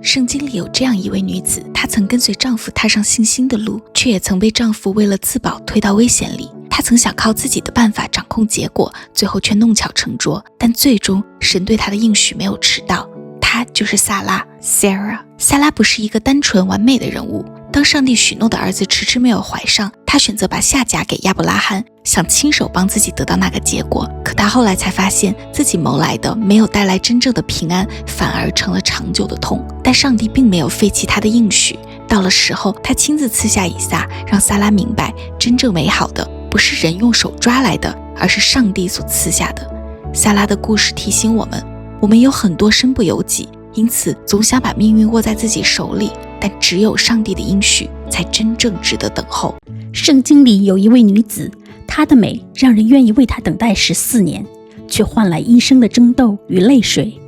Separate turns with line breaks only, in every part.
圣经里有这样一位女子，她曾跟随丈夫踏上信心的路，却也曾被丈夫为了自保推到危险里。她曾想靠自己的办法掌控结果，最后却弄巧成拙，但最终神对她的应许没有迟到。她就是撒拉 Sarah。 撒拉不是一个单纯完美的人物，当上帝许诺的儿子迟迟没有怀上，她选择把下嫁给亚伯拉罕，想亲手帮自己得到那个结果。可她后来才发现，自己谋来的没有带来真正的平安，反而成了长久的痛。但上帝并没有废弃他的应许，到了时候，他亲自赐下以撒，让撒拉明白，真正美好的不是人用手抓来的，而是上帝所赐下的。撒拉的故事提醒我们有很多身不由己，因此总想把命运握在自己手里，但只有上帝的应许才真正值得等候。
圣经里有一位女子，她的美让人愿意为她等待14年，却换来一生的争斗与泪水。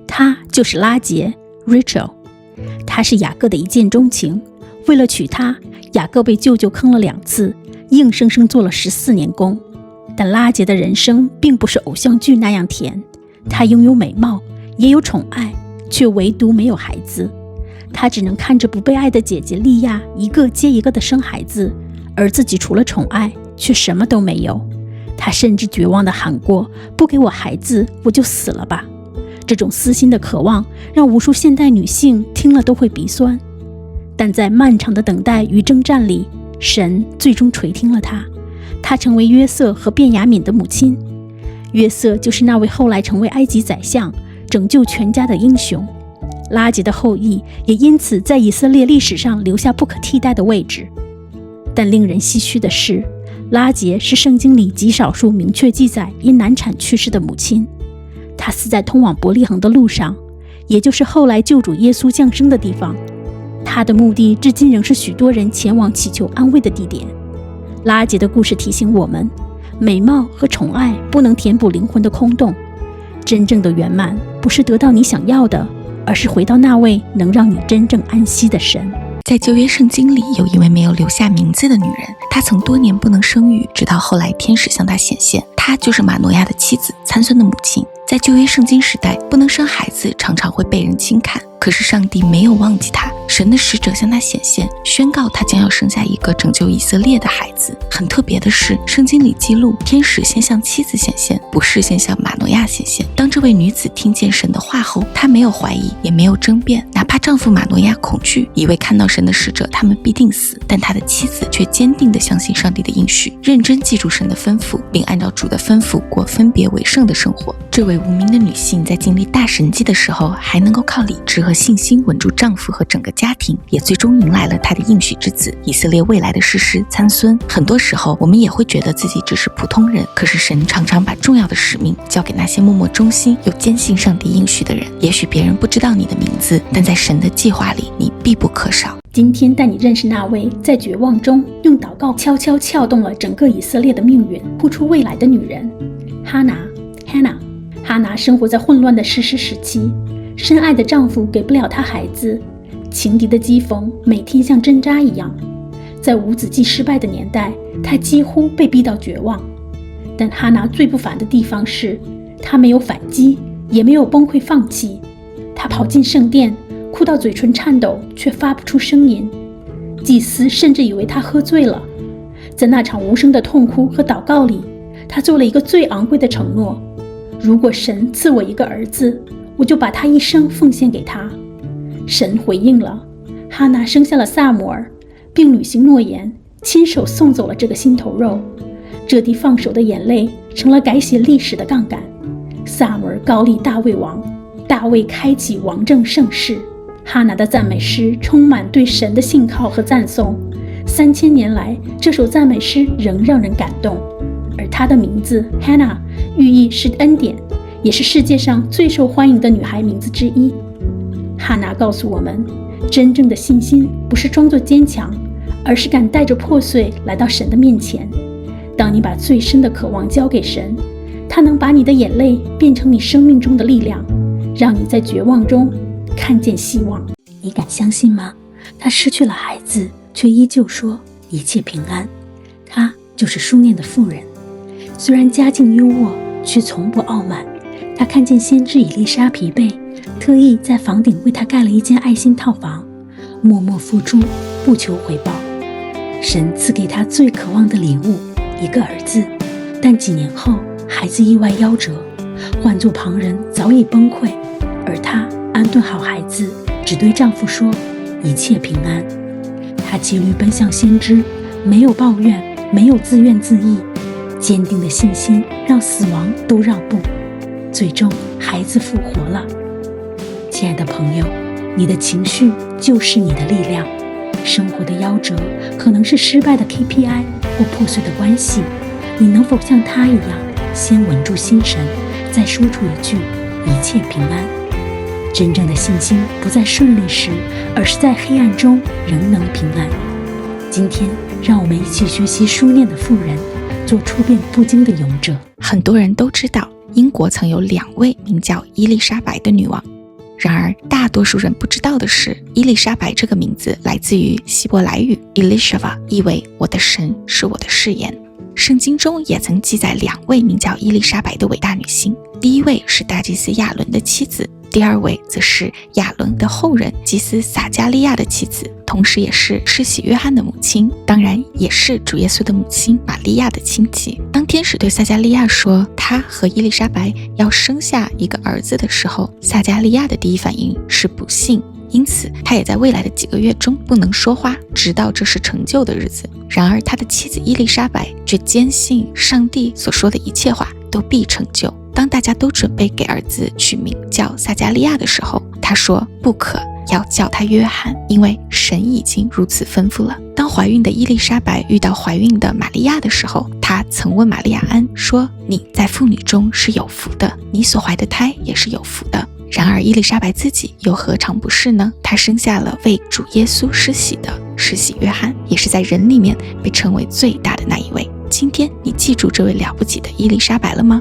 她就是拉结 Rachel。 她是雅各的一见钟情，为了娶她，雅各被舅舅坑了2次，硬生生做了14年工。但拉结的人生并不是偶像剧那样甜，她拥有美貌，也有宠爱，却唯独没有孩子。她只能看着不被爱的姐姐利亚一个接一个的生孩子，而自己除了宠爱却什么都没有。她甚至绝望地喊过，不给我孩子我就死了吧。这种撕心的渴望让无数现代女性听了都会鼻酸。但在漫长的等待与征战里，神最终垂听了她，她成为约瑟和便雅悯的母亲。约瑟就是那位后来成为埃及宰相，拯救全家的英雄。拉结的后裔也因此在以色列历史上留下不可替代的位置。但令人唏嘘的是，拉结是圣经里极少数明确记载因难产去世的母亲。她死在通往伯利恒的路上，也就是后来救主耶稣降生的地方。她的墓地至今仍是许多人前往祈求安慰的地点。拉结的故事提醒我们，美貌和宠爱不能填补灵魂的空洞。真正的圆满不是得到你想要的，而是回到那位能让你真正安息的神。
在旧约圣经里有一位没有留下名字的女人，她曾多年不能生育，直到后来天使向她显现，她就是马诺亚的妻子，参孙的母亲。在旧约圣经时代，不能生孩子常常会被人轻看，可是上帝没有忘记她，神的使者向她显现，宣告她将要生下一个拯救以色列的孩子。很特别的是，圣经里记录天使先向妻子显现，不是先向马诺亚显现。当这位女子听见神的话后，她没有怀疑，也没有争辩，哪怕丈夫马诺亚恐惧，以为看到神的使者他们必定死，但她的妻子却坚定地相信上帝的应许，认真记住神的吩咐，并按照主的吩咐过分别为圣的生活。这位无名的女性在经历大神迹的时候，还能够靠理智和信心稳住丈夫和整个家庭，也最终迎来了她的应许之子，以色列未来的士师参孙。很多时候我们也会觉得自己只是普通人，可是神常常把重要的使命交给那些默默忠心又坚信上帝应许的人。也许别人不知道你的名字，但在神的计划里你必不可少。
今天带你认识那位在绝望中用祷告悄悄撬动了整个以色列的命运，铺出未来的女人Hannah。哈拿生活在混乱的士师时期，深爱的丈夫给不了她孩子，情敌的讥讽每天像针扎一样。在无子继失败的年代，她几乎被逼到绝望。但哈拿最不凡的地方是，她没有反击，也没有崩溃放弃。她跑进圣殿，哭到嘴唇颤抖，却发不出声音。祭司甚至以为她喝醉了。在那场无声的痛哭和祷告里，她做了一个最昂贵的承诺：如果神赐我一个儿子，我就把他一生奉献给他。神回应了，哈拿生下了撒母耳，并履行诺言，亲手送走了这个心头肉。这滴放手的眼泪成了改写历史的杠杆。撒母耳高立大卫王，大卫开启王政盛世。哈拿的赞美诗充满对神的信靠和赞颂，3000年来，这首赞美诗仍让人感动。而她的名字 Hannah 寓意是恩典，也是世界上最受欢迎的女孩名字之一。哈拿告诉我们，真正的信心不是装作坚强，而是敢带着破碎来到神的面前。当你把最深的渴望交给神，他能把你的眼泪变成你生命中的力量，让你在绝望中看见希望。你敢相信吗？她失去了孩子，却依旧说一切平安。她就是书念的妇人，虽然家境优渥，却从不傲慢。她看见先知以利沙疲惫，特意在房顶为他盖了一间爱心套房，默默付出，不求回报。神赐给他最渴望的礼物，一个儿子，但几年后孩子意外夭折，换作旁人早已崩溃，而她安顿好孩子，只对丈夫说一切平安。她骑驴奔向先知，没有抱怨，没有自怨自艾，坚定的信心让死亡都让步，最终孩子复活了。亲爱的朋友，你的情绪就是你的力量。生活的夭折可能是失败的 KPI 或破碎的关系，你能否像他一样，先稳住心神，再说出一句一切平安？真正的信心不在顺利时，而是在黑暗中仍能平安。今天让我们一起学习书念的妇人，做出变不惊的勇者。
很多人都知道英国曾有2位名叫伊丽莎白的女王，然而大多数人不知道的是，伊丽莎白这个名字来自于希伯来语 Elisheva， 意为我的神是我的誓言。圣经中也曾记载2位名叫伊丽莎白的伟大女性，第一位是大祭司亚伦的妻子，第二位则是亚伦的后人祭司撒迦利亚的妻子，同时也是施洗约翰的母亲，当然也是主耶稣的母亲玛利亚的亲戚。当天使对撒迦利亚说他和伊丽莎白要生下一个儿子的时候，撒迦利亚的第一反应是不信，因此他也在未来的几个月中不能说话，直到这是成就的日子。然而他的妻子伊丽莎白却坚信上帝所说的一切话都必成就。当大家都准备给儿子取名叫撒迦利亚的时候，他说不可，要叫他约翰，因为神已经如此吩咐了。当怀孕的伊丽莎白遇到怀孕的玛利亚的时候，她曾问玛利亚安说，你在妇女中是有福的，你所怀的胎也是有福的。然而伊丽莎白自己又何尝不是呢？她生下了为主耶稣施洗的施洗约翰，也是在人里面被称为最大的那一位。今天你记住这位了不起的伊丽莎白了吗？